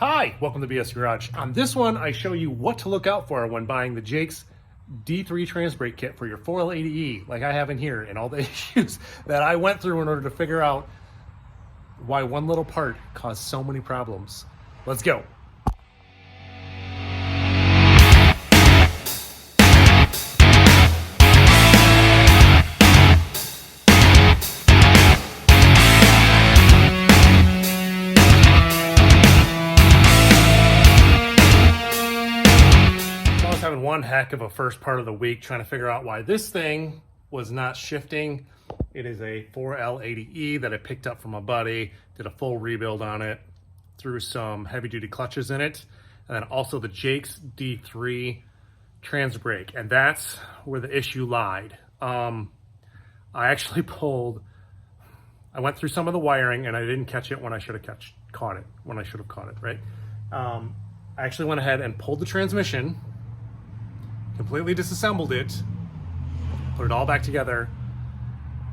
Hi, welcome to BS Garage. On this one, I show you what to look out for when buying the Jake's D3 transbrake kit for your 4L80E, like I have in here, and all the issues that I went through in order to figure out why one little part caused so many problems. Let's go. Having one heck of a first part of the week trying to figure out why this thing was not shifting. It is a 4L80E that I picked up from a buddy, did a full rebuild on it, threw some heavy duty clutches in it, and then also the Jake's D3 transbrake, and that's where the issue lied. I actually I went through some of the wiring and I didn't catch it when I should have caught it, right? I actually went ahead and pulled the transmission, completely disassembled it, put it all back together.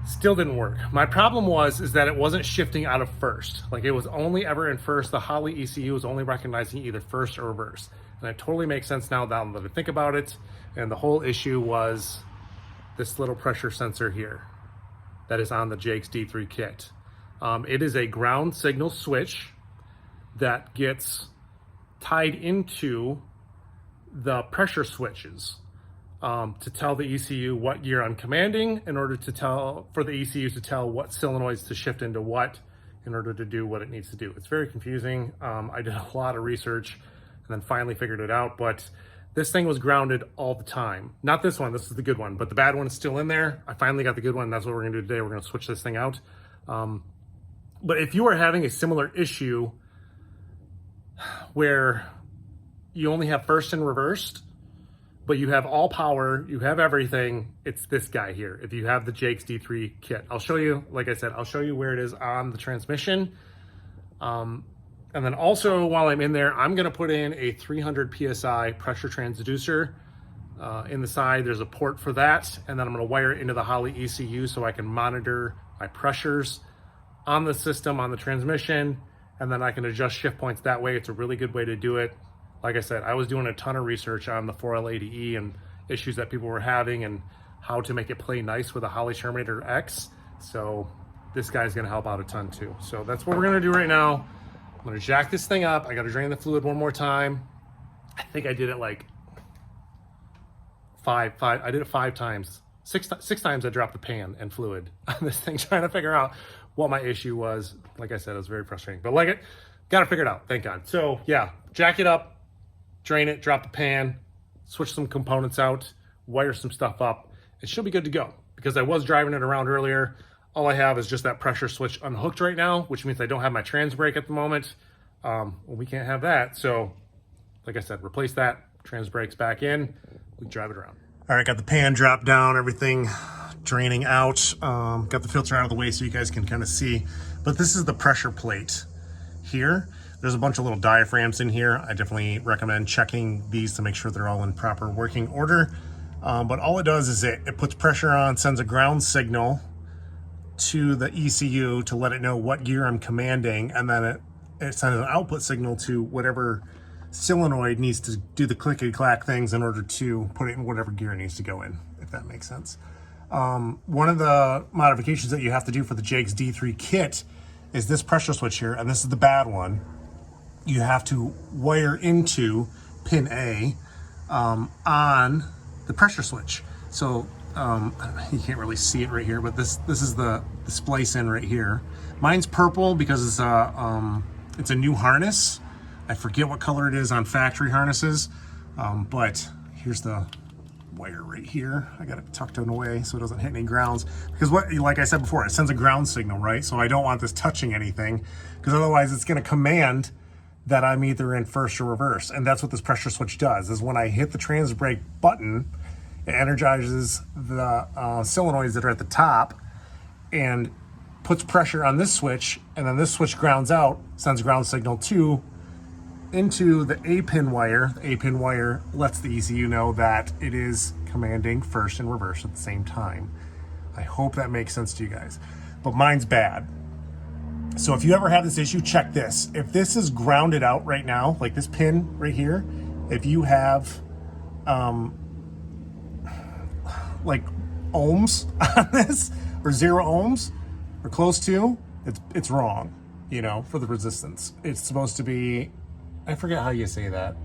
Still didn't work. My problem is that it wasn't shifting out of first. Like, it was only ever in first. The Holley ECU was only recognizing either first or reverse. And it totally makes sense now that I think about it. And the whole issue was this little pressure sensor here that is on the Jake's D3 kit. It is a ground signal switch that gets tied into the pressure switches to tell the ECU what gear I'm commanding, in order to for the ECU to tell what solenoids to shift into what in order to do what it needs to do. It's very confusing. I did a lot of research and then finally figured it out, but this thing was grounded all the time. Not this one, this is the good one, but the bad one is still in there. I finally got the good one. That's what we're gonna do today. We're gonna switch this thing out. But if you are having a similar issue where you only have first and reversed, but you have all power, you have everything, it's this guy here. If you have the Jake's D3 kit, I'll show you, like I said, I'll show you where it is on the transmission. And then also, while I'm in there, I'm gonna put in a 300 PSI pressure transducer in the side. There's a port for that. And then I'm gonna wire it into the Holley ECU so I can monitor my pressures on the system, on the transmission, and then I can adjust shift points that way. It's a really good way to do it. Like I said, I was doing a ton of research on the 4L80E and issues that people were having and how to make it play nice with a Holley Terminator X. So this guy's gonna help out a ton too. So that's what we're gonna do right now. I'm gonna jack this thing up. I gotta drain the fluid one more time. I think I did it like I did it 5 times. Six times I dropped the pan and fluid on this thing, trying to figure out what my issue was. Like I said, it was very frustrating, but got it figured out, thank God. So yeah, jack it up, drain it, drop the pan, switch some components out, wire some stuff up. It should be good to go, because I was driving it around earlier. All I have is just that pressure switch unhooked right now, which means I don't have my transbrake at the moment. Well, we can't have that. So like I said, replace that, transbrake's back in, we drive it around. All right, got the pan dropped down, everything draining out. Got the filter out of the way so you guys can kind of see. But this is the pressure plate here. There's a bunch of little diaphragms in here. I definitely recommend checking these to make sure they're all in proper working order. But all it does is it puts pressure on, sends a ground signal to the ECU to let it know what gear I'm commanding, and then it sends an output signal to whatever solenoid needs to do the clickety-clack things in order to put it in whatever gear it needs to go in, if that makes sense. One of the modifications that you have to do for the Jake's D3 kit is this pressure switch here, and this is the bad one. You have to wire into pin A on the pressure switch. So you can't really see it right here, but this is the splice in right here. Mine's purple because it's a new harness. I forget what color it is on factory harnesses, but here's the wire right here. I got it tucked in away so it doesn't hit any grounds, because like I said before, it sends a ground signal, right? So I don't want this touching anything, because otherwise it's going to command that I'm either in first or reverse. And that's what this pressure switch does, is when I hit the transbrake button, it energizes the solenoids that are at the top and puts pressure on this switch, and then this switch grounds out, sends a ground signal into the A pin wire. The A pin wire lets the ECU know that it is commanding first and reverse at the same time. I hope that makes sense to you guys. But mine's bad. So if you ever have this issue, check this. If this is grounded out right now, like this pin right here, if you have like ohms on this, or 0 ohms, or close to, it's wrong, you know, for the resistance. It's supposed to be, I forget how you say that.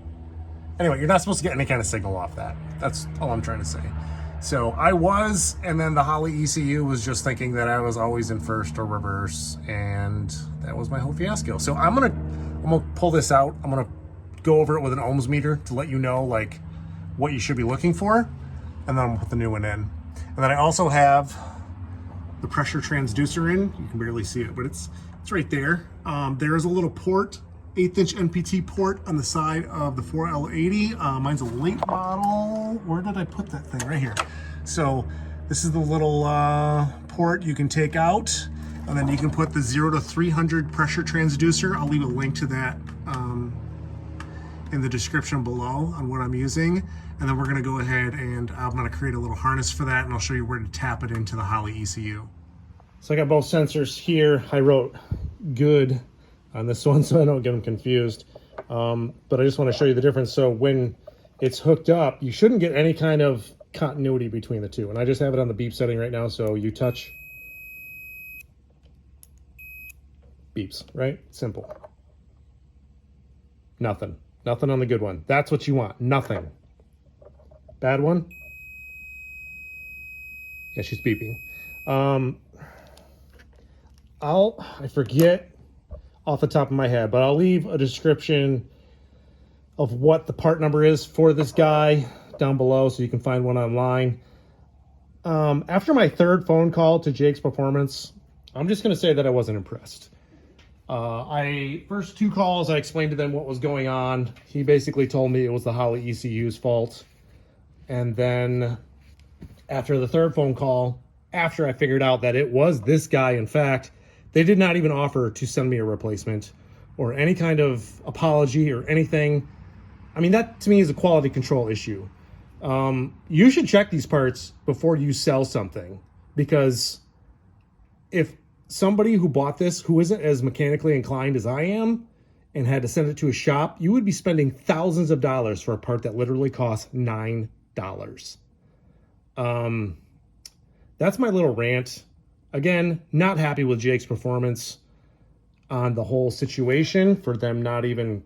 Anyway, you're not supposed to get any kind of signal off that. That's all I'm trying to say. So I was, and then the Holley ECU was just thinking that I was always in first or reverse, and that was my whole fiasco. So I'm gonna pull this out. I'm gonna go over it with an ohms meter to let you know like what you should be looking for, and then I'm gonna put the new one in. And then I also have the pressure transducer in. You can barely see it, but it's right there. There's a little port, 1/8 inch NPT port on the side of the 4L80. Mine's a late model. Where did I put that thing? Right here. So this is the little port you can take out, and then you can put the 0 to 300 pressure transducer. I'll leave a link to that in the description below on what I'm using. And then we're gonna go ahead and I'm gonna create a little harness for that, and I'll show you where to tap it into the Holley ECU. So I got both sensors here. I wrote good on this one so I don't get them confused. But I just want to show you the difference. So when it's hooked up, you shouldn't get any kind of continuity between the two. And I just have it on the beep setting right now. So you touch, beeps, right? Simple. Nothing. Nothing on the good one. That's what you want. Nothing. Bad one. Yeah, she's beeping. I forget off the top of my head, but I'll leave a description of what the part number is for this guy down below so you can find one online. After my third phone call to Jake's Performance, I'm just going to say that I wasn't impressed. First 2 calls, I explained to them what was going on. He basically told me it was the Holley ECU's fault. And then after the third phone call, after I figured out that it was this guy, in fact, they did not even offer to send me a replacement or any kind of apology or anything. I mean, that to me is a quality control issue. You should check these parts before you sell something, because if somebody who bought this, who isn't as mechanically inclined as I am, and had to send it to a shop, you would be spending thousands of dollars for a part that literally costs $9. That's my little rant. Again, not happy with Jake's Performance on the whole situation, for them not even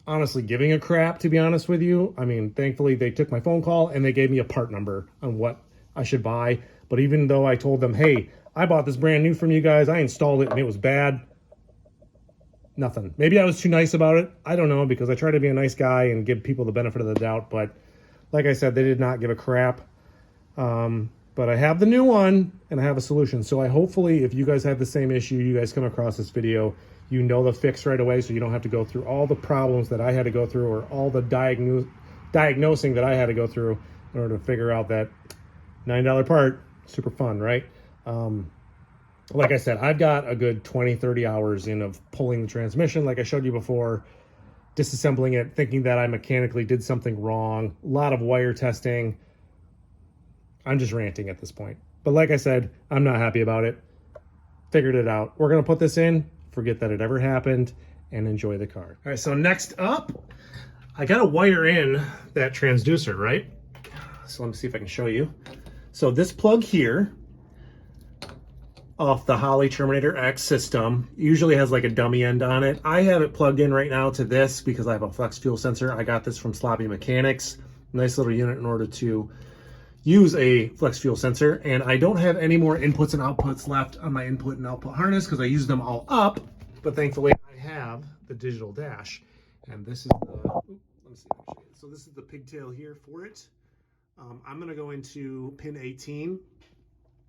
honestly giving a crap, to be honest with you. I mean, thankfully they took my phone call and they gave me a part number on what I should buy. But even though I told them, hey, I bought this brand new from you guys, I installed it and it was bad, nothing. Maybe I was too nice about it. I don't know, because I try to be a nice guy and give people the benefit of the doubt. But like I said, they did not give a crap. But I have the new one and I have a solution. So hopefully if you guys have the same issue, you guys come across this video, you know the fix right away, so you don't have to go through all the problems that I had to go through, or all the diagnosing that I had to go through in order to figure out that $9 part. Super fun, right? Like I said, I've got a good 20-30 hours in of pulling the transmission, like I showed you before, disassembling it, thinking that I mechanically did something wrong, a lot of wire testing. I'm just ranting at this point. But like I said, I'm not happy about it. Figured it out. We're going to put this in, forget that it ever happened, and enjoy the car. All right, so next up, I got to wire in that transducer, right? So let me see if I can show you. So this plug here off the Holley Terminator X system usually has like a dummy end on it. I have it plugged in right now to this because I have a flex fuel sensor. I got this from Sloppy Mechanics. Nice little unit in order to use a flex fuel sensor, and I don't have any more inputs and outputs left on my input and output harness because I used them all up, but thankfully I have the digital dash, and this is the, let me see if I can show you. So this is the pigtail here for it. I'm going to go into pin 18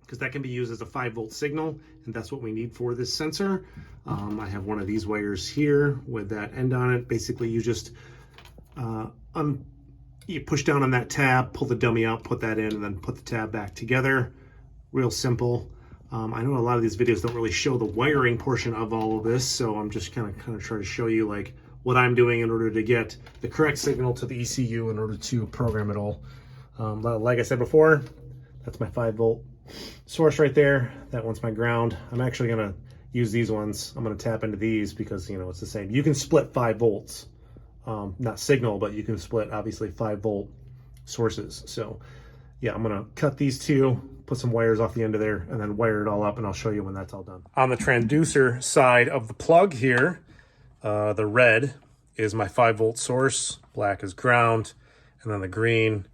because that can be used as a 5-volt signal, and that's what we need for this sensor. I have one of these wires here with that end on it. Basically you just you push down on that tab, pull the dummy out, put that in, and then put the tab back together. Real simple. I know a lot of these videos don't really show the wiring portion of all of this, so I'm just kind of trying to show you like what I'm doing in order to get the correct signal to the ECU in order to program it all. Like I said before, that's my 5-volt source right there. That one's my ground. I'm actually gonna use these ones. I'm going to tap into these because, you know, it's the same. You can split 5 volts, not signal, but you can split obviously 5-volt sources. So yeah, I'm going to cut these two, put some wires off the end of there, and then wire it all up, and I'll show you when that's all done. On the transducer side of the plug here, the red is my 5-volt source, black is ground, and then the green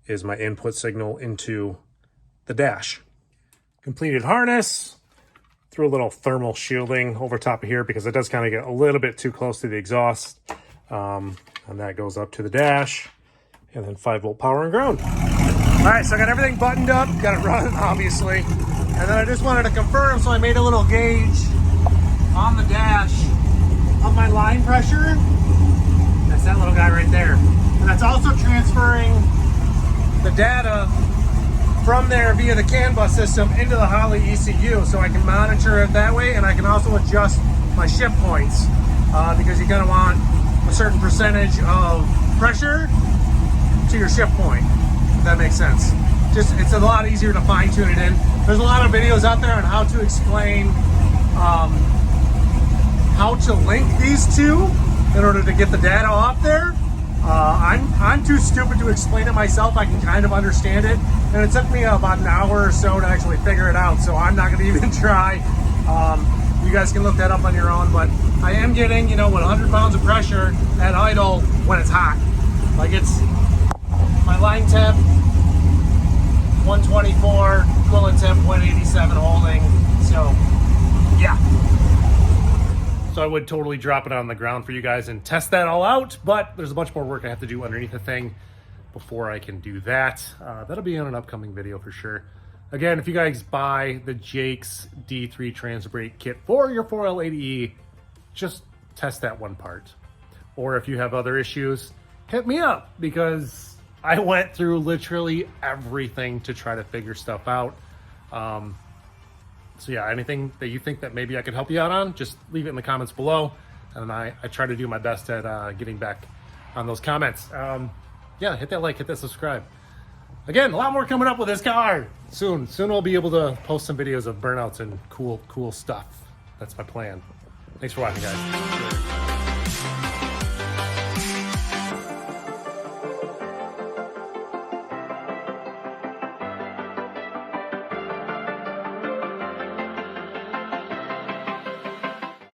is my input signal into the dash. Completed harness. Threw a little thermal shielding over top of here because it does kind of get a little bit too close to the exhaust. And that goes up to the dash, and then 5-volt power and ground. All right, so I got everything buttoned up, got it running, obviously. And then I just wanted to confirm, so I made a little gauge on the dash of my line pressure. That's that little guy right there. And that's also transferring the data from there via the CAN bus system into the Holley ECU, so I can monitor it that way, and I can also adjust my shift points because you kind of want a certain percentage of pressure to your shift point, if that makes sense. Just, it's a lot easier to fine tune it in. There's a lot of videos out there on how to explain how to link these two in order to get the data off there. I'm too stupid to explain it myself. I can kind of understand it, and it took me about an hour or so to actually figure it out, so I'm not going to even try. You guys can look that up on your own, but I am getting, you know, 100 pounds of pressure at idle when it's hot. Like, it's my line temp 124, coolant temp 187 holding, so yeah. So I would totally drop it on the ground for you guys and test that all out, but there's a bunch more work I have to do underneath the thing before I can do that. That'll be on an upcoming video for sure. Again, if you guys buy the Jake's D3 transbrake kit for your 4L80E, just test that one part. Or if you have other issues, hit me up, because I went through literally everything to try to figure stuff out. So yeah, anything that you think that maybe I could help you out on, just leave it in the comments below. And I try to do my best at getting back on those comments. Yeah, hit that like, hit that subscribe. Again, a lot more coming up with this car soon. Soon we'll be able to post some videos of burnouts and cool stuff. That's my plan. Thanks for watching, guys.